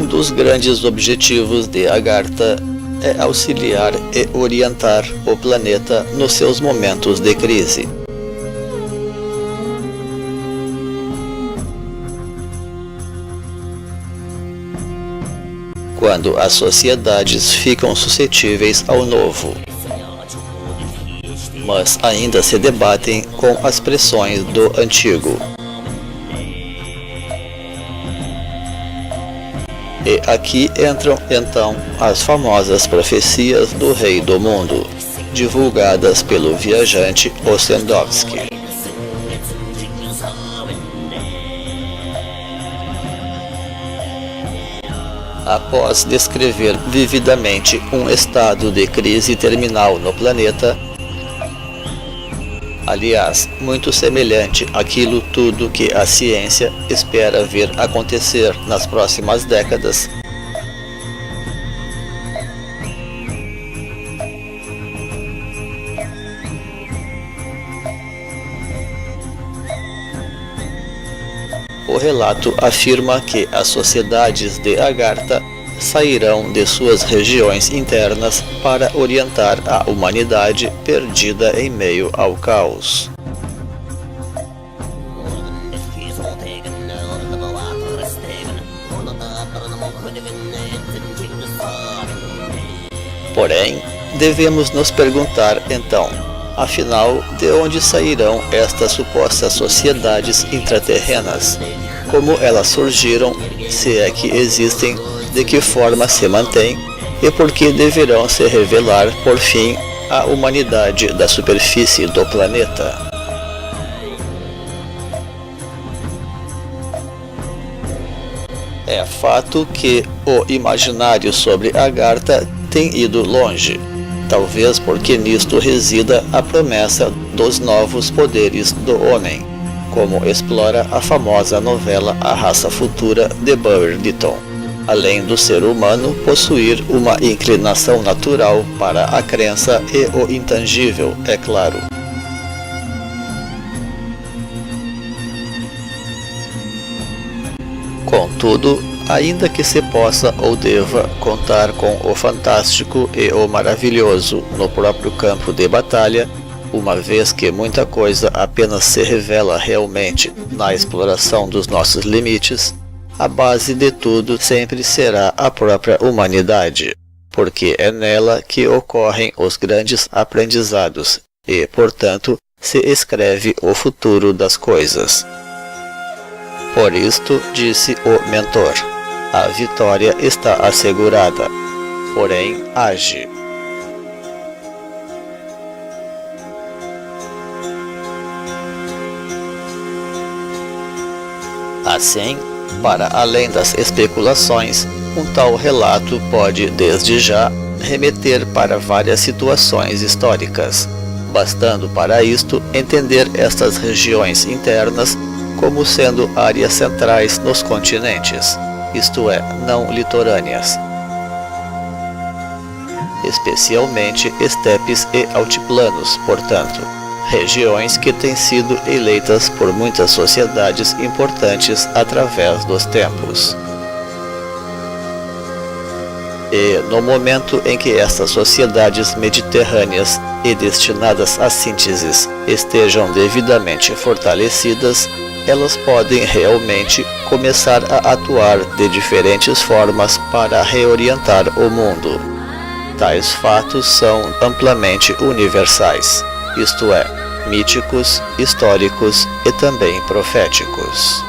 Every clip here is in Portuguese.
Um dos grandes objetivos de Agartha é auxiliar e orientar o planeta nos seus momentos de crise. Quando as sociedades ficam suscetíveis ao novo, mas ainda se debatem com as pressões do antigo. E aqui entram então as famosas profecias do Rei do Mundo, divulgadas pelo viajante Ossendowski. Após descrever vividamente um estado de crise terminal no planeta, aliás, muito semelhante àquilo tudo que a ciência espera ver acontecer nas próximas décadas, o relato afirma que as sociedades de Agartha sairão de suas regiões internas para orientar a humanidade perdida em meio ao caos. Porém, devemos nos perguntar então, afinal, de onde sairão estas supostas sociedades intraterrenas? Como elas surgiram, se é que existem, de que forma se mantêm e por que deverão se revelar, por fim, à humanidade da superfície do planeta? É fato que o imaginário sobre Agartha tem ido longe, talvez porque nisto resida a promessa dos novos poderes do homem, como explora a famosa novela A Raça Futura de Bury Lytton. Além do ser humano possuir uma inclinação natural para a crença e o intangível, é claro. Contudo, ainda que se possa ou deva contar com o fantástico e o maravilhoso no próprio campo de batalha, uma vez que muita coisa apenas se revela realmente na exploração dos nossos limites, a base de tudo sempre será a própria humanidade, porque é nela que ocorrem os grandes aprendizados e, portanto, se escreve o futuro das coisas. Por isto, disse o mentor, a vitória está assegurada, porém age. Assim, para além das especulações, um tal relato pode, desde já, remeter para várias situações históricas, bastando para isto entender estas regiões internas como sendo áreas centrais nos continentes, isto é, não litorâneas, especialmente estepes e altiplanos, portanto, regiões que têm sido eleitas por muitas sociedades importantes através dos tempos. E no momento em que estas sociedades mediterrâneas e destinadas à síntese estejam devidamente fortalecidas, elas podem realmente começar a atuar de diferentes formas para reorientar o mundo. Tais fatos são amplamente universais, isto é, míticos, históricos e também proféticos.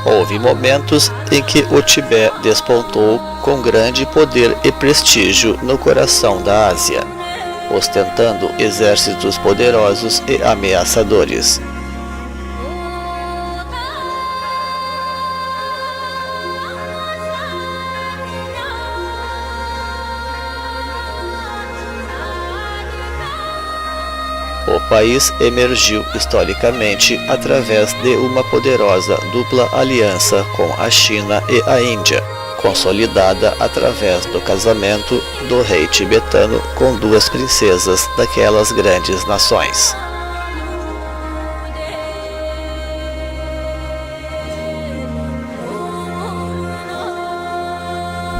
Houve momentos em que o Tibete despontou com grande poder e prestígio no coração da Ásia, ostentando exércitos poderosos e ameaçadores. O país emergiu historicamente através de uma poderosa dupla aliança com a China e a Índia, consolidada através do casamento do rei tibetano com duas princesas daquelas grandes nações.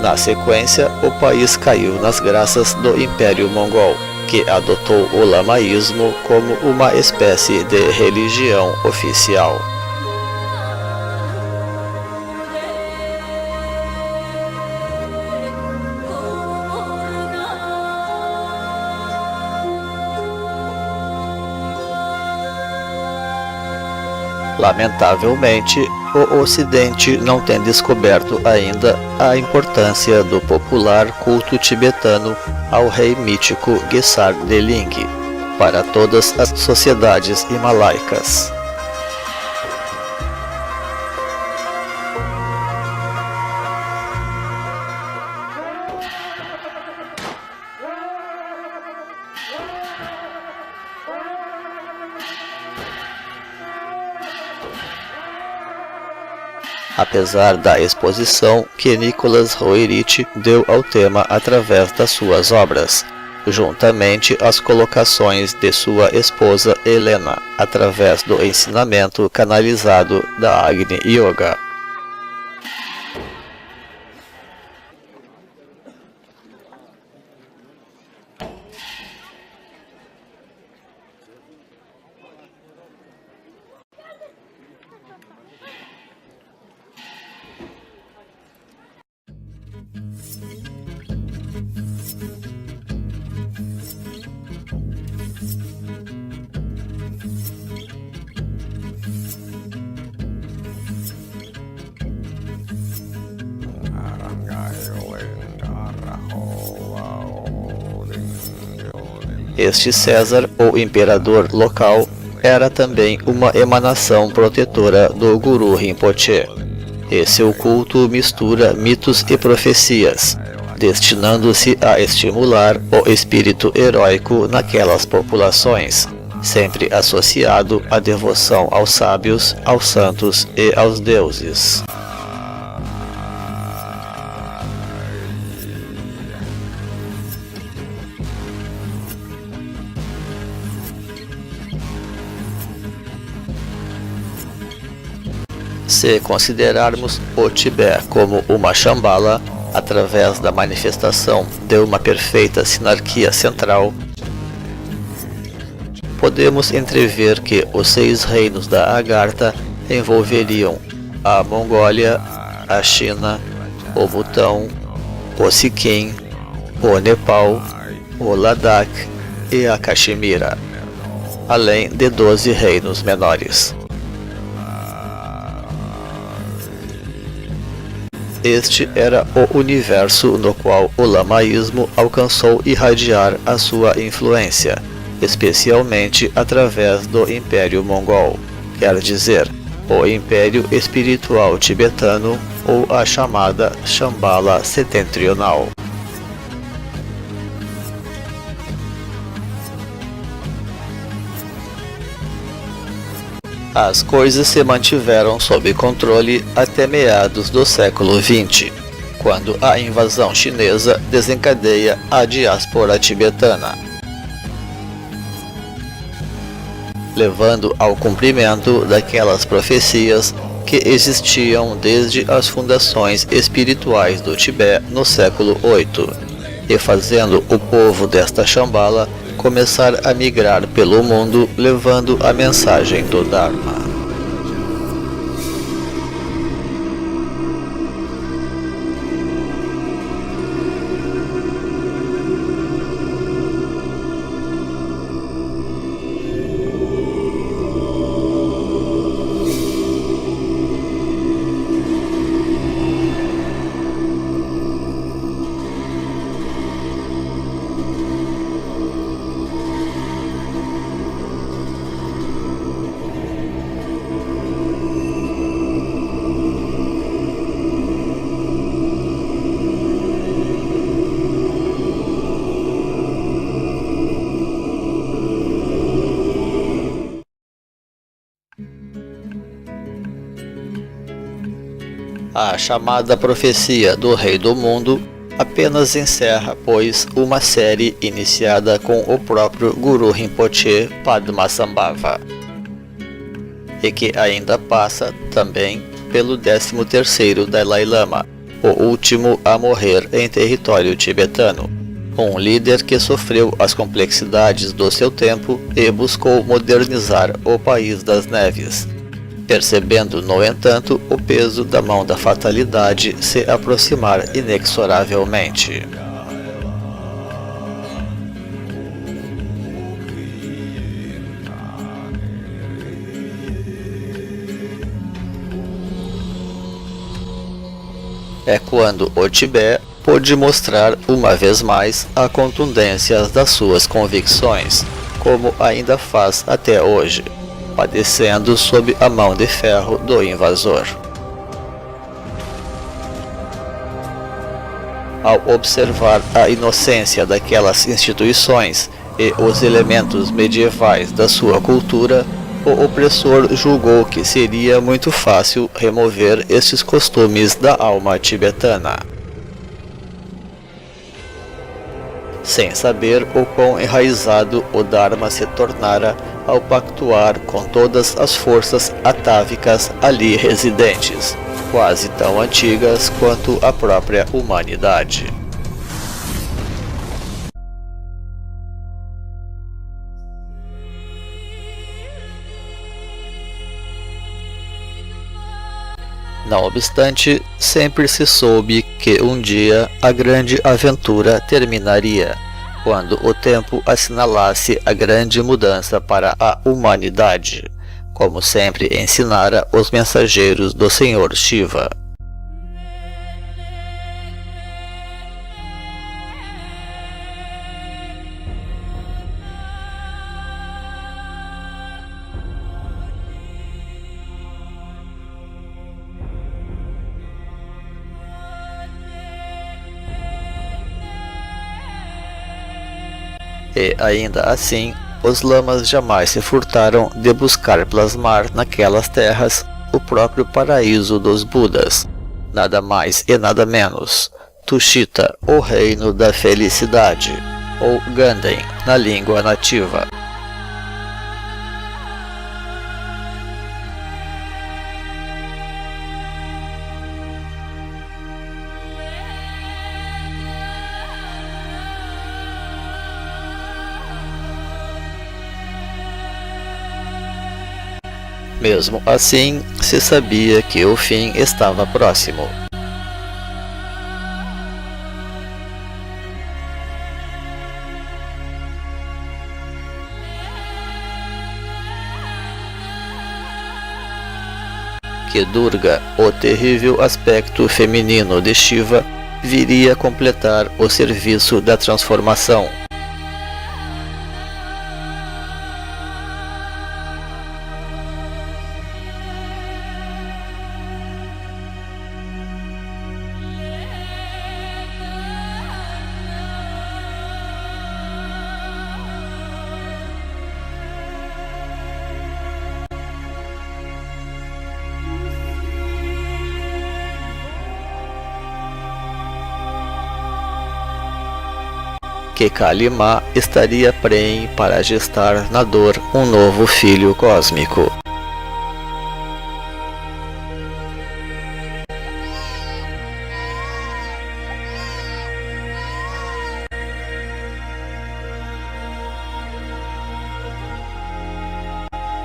Na sequência, o país caiu nas graças do Império Mongol, que adotou o lamaísmo como uma espécie de religião oficial. Lamentavelmente, o Ocidente não tem descoberto ainda a importância do popular culto tibetano ao rei mítico Gesar Deling para todas as sociedades himalaicas. Apesar da exposição que Nicholas Roerich deu ao tema através das suas obras, juntamente às colocações de sua esposa Helena, através do ensinamento canalizado da Agni Yoga. Este César, ou imperador local, era também uma emanação protetora do Guru Rinpoche, e seu culto mistura mitos e profecias, destinando-se a estimular o espírito heróico naquelas populações, sempre associado à devoção aos sábios, aos santos e aos deuses. Se considerarmos o Tibete como uma Shambhala, através da manifestação de uma perfeita sinarquia central, podemos entrever que os 6 reinos da Agartha envolveriam a Mongólia, a China, o Butão, o Sikkim, o Nepal, o Ladakh e a Caxemira, além de 12 reinos menores. Este era o universo no qual o lamaísmo alcançou irradiar a sua influência, especialmente através do Império Mongol, quer dizer, o Império Espiritual Tibetano ou a chamada Shambhala Setentrional. As coisas se mantiveram sob controle até meados do século XX, quando a invasão chinesa desencadeia a diáspora tibetana, levando ao cumprimento daquelas profecias que existiam desde as fundações espirituais do Tibete no século VIII, e fazendo o povo desta Shambhala começar a migrar pelo mundo levando a mensagem do Dharma. A chamada profecia do Rei do Mundo apenas encerra, pois, uma série iniciada com o próprio Guru Rinpoche Padmasambhava, e que ainda passa também pelo 13º Dalai Lama, o último a morrer em território tibetano, um líder que sofreu as complexidades do seu tempo e buscou modernizar o país das neves, percebendo, no entanto, o peso da mão da fatalidade se aproximar inexoravelmente. É quando o Tibete pôde mostrar uma vez mais a contundência das suas convicções, como ainda faz até hoje, padecendo sob a mão de ferro do invasor. Ao observar a inocência daquelas instituições e os elementos medievais da sua cultura, o opressor julgou que seria muito fácil remover estes costumes da alma tibetana. Sem saber o quão enraizado o Dharma se tornara ao pactuar com todas as forças atávicas ali residentes, quase tão antigas quanto a própria humanidade. Não obstante, sempre se soube que um dia a grande aventura terminaria, quando o tempo assinalasse a grande mudança para a humanidade, como sempre ensinara os mensageiros do Senhor Shiva. E ainda assim, os lamas jamais se furtaram de buscar plasmar naquelas terras o próprio paraíso dos Budas, nada mais e nada menos, Tushita, o reino da felicidade, ou Ganden, na língua nativa. Mesmo assim, se sabia que o fim estava próximo. Que Durga, o terrível aspecto feminino de Shiva, viria completar o serviço da transformação. Que Kali Ma estaria prenhe para gestar na dor um novo filho cósmico.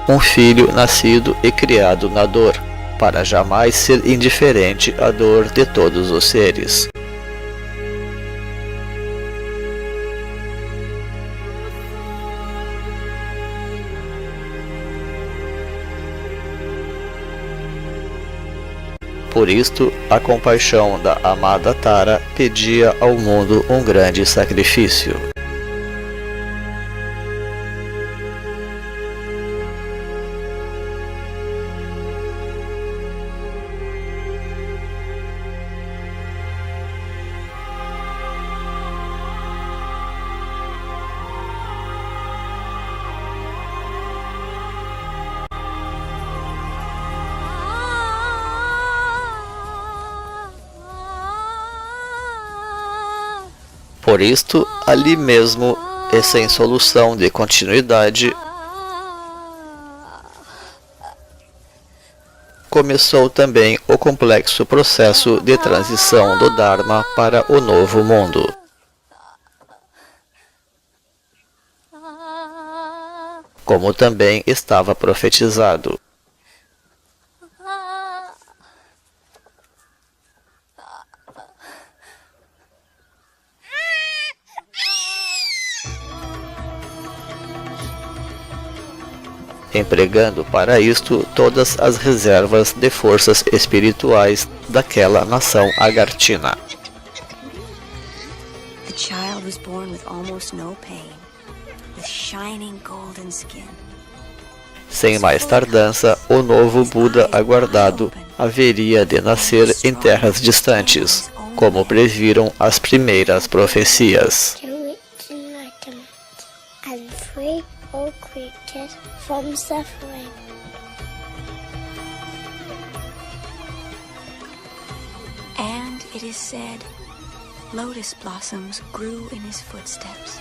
Um filho nascido e criado na dor, para jamais ser indiferente à dor de todos os seres. Por isto, a compaixão da amada Tara pedia ao mundo um grande sacrifício. Por isto, ali mesmo e sem solução de continuidade, começou também o complexo processo de transição do Dharma para o novo mundo. Como também estava profetizado. Empregando para isto todas as reservas de forças espirituais daquela nação agartina. The child was born with almost no pain, with shining golden skin. Sem mais tardança, o novo Buda aguardado haveria de nascer em terras distantes, como previram as primeiras profecias. From suffering. And it is said, lotus blossoms grew in his footsteps.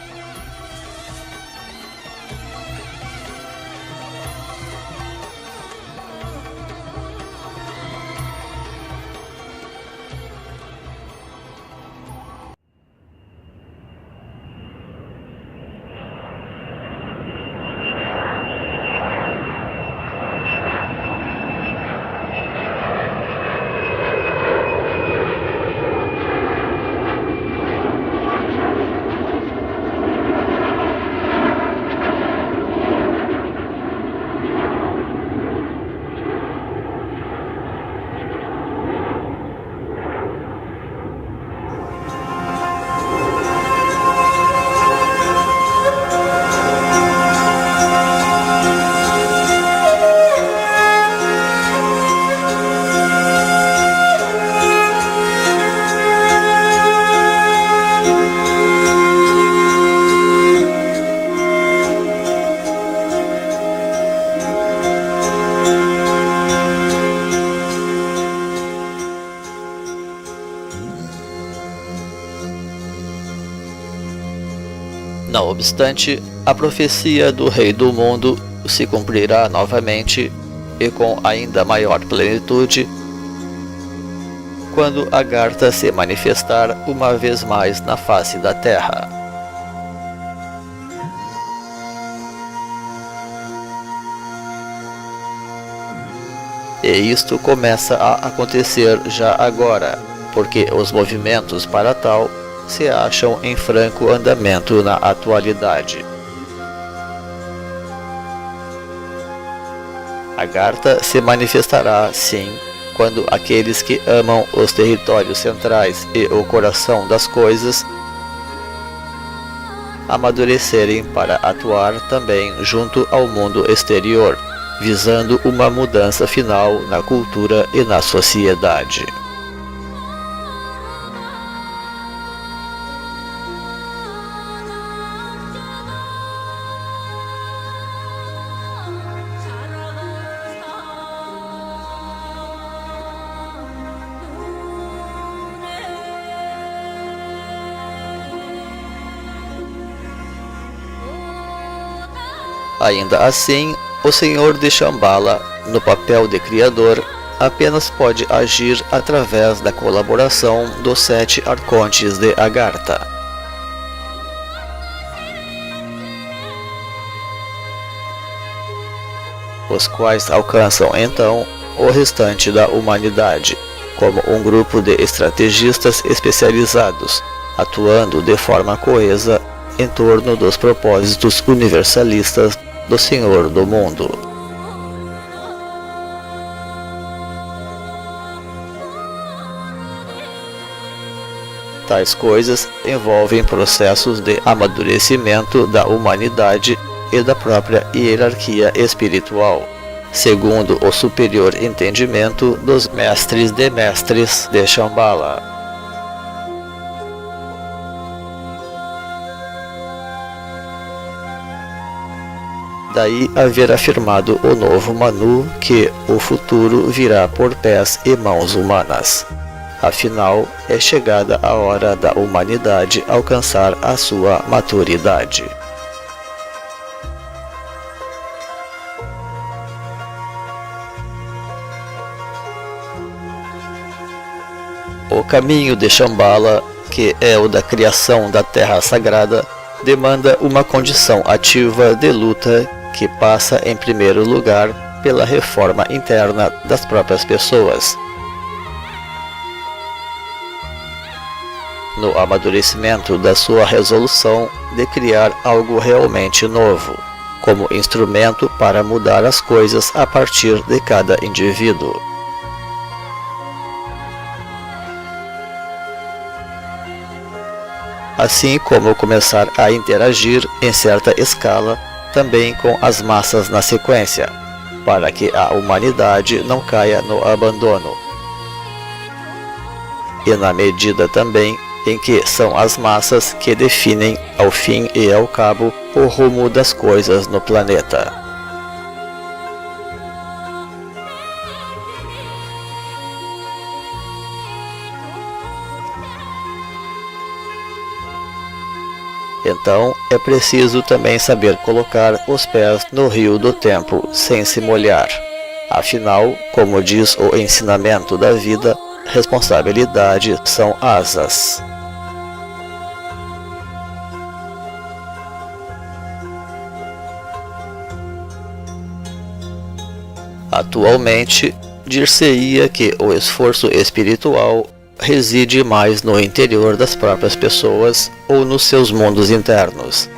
Não obstante, a profecia do Rei do Mundo se cumprirá novamente e com ainda maior plenitude quando Agartha se manifestar uma vez mais na face da Terra. E isto começa a acontecer já agora, porque os movimentos para tal se acham em franco andamento na atualidade. Agartha se manifestará, sim, quando aqueles que amam os territórios centrais e o coração das coisas amadurecerem para atuar também junto ao mundo exterior, visando uma mudança final na cultura e na sociedade. Ainda assim, o Senhor de Shambhala, no papel de Criador, apenas pode agir através da colaboração dos 7 arcontes de Agartha. Os quais alcançam então o restante da humanidade, como um grupo de estrategistas especializados, atuando de forma coesa em torno dos propósitos universalistas do Senhor do Mundo. Tais coisas envolvem processos de amadurecimento da humanidade e da própria hierarquia espiritual, segundo o superior entendimento dos mestres de mestres de Shambhala. Daí haver afirmado o novo Manu que o futuro virá por pés e mãos humanas. Afinal, é chegada a hora da humanidade alcançar a sua maturidade. O caminho de Shambhala, que é o da criação da Terra Sagrada, demanda uma condição ativa de luta que passa, em primeiro lugar, pela reforma interna das próprias pessoas. No amadurecimento da sua resolução de criar algo realmente novo, como instrumento para mudar as coisas a partir de cada indivíduo. Assim como começar a interagir em certa escala também com as massas na sequência, para que a humanidade não caia no abandono. E na medida também em que são as massas que definem, ao fim e ao cabo, o rumo das coisas no planeta. Então, é preciso também saber colocar os pés no rio do tempo sem se molhar. Afinal, como diz o ensinamento da vida, responsabilidade são asas. Atualmente, dir-se-ia que o esforço espiritual reside mais no interior das próprias pessoas ou nos seus mundos internos.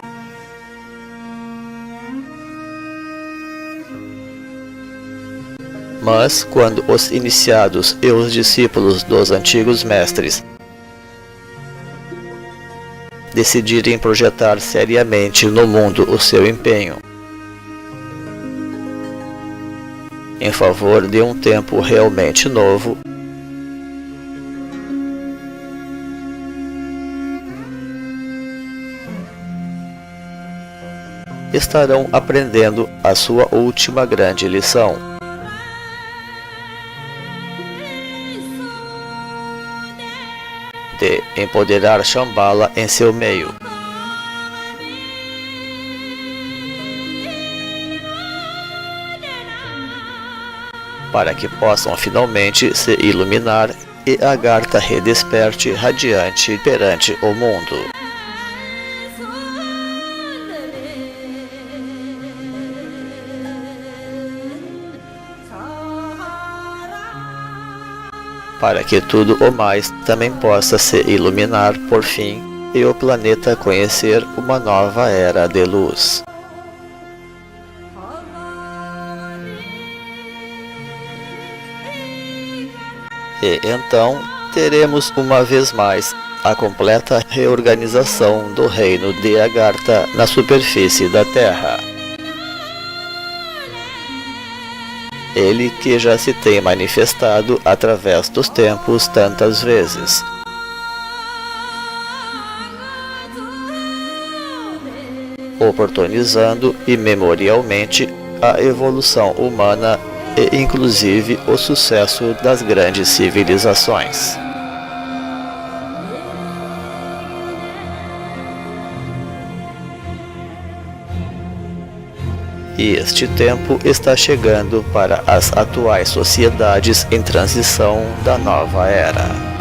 Mas, quando os iniciados e os discípulos dos antigos mestres decidirem projetar seriamente no mundo o seu empenho em favor de um tempo realmente novo, estarão aprendendo a sua última grande lição. De empoderar Shambhala em seu meio. Para que possam finalmente se iluminar e Agartha redesperte radiante perante o mundo. Para que tudo o mais também possa se iluminar por fim e o planeta conhecer uma nova era de luz. E então teremos uma vez mais a completa reorganização do reino de Agartha na superfície da Terra. Ele que já se tem manifestado através dos tempos tantas vezes. Oportunizando imemorialmente a evolução humana e inclusive o sucesso das grandes civilizações. E este tempo está chegando para as atuais sociedades em transição da nova era.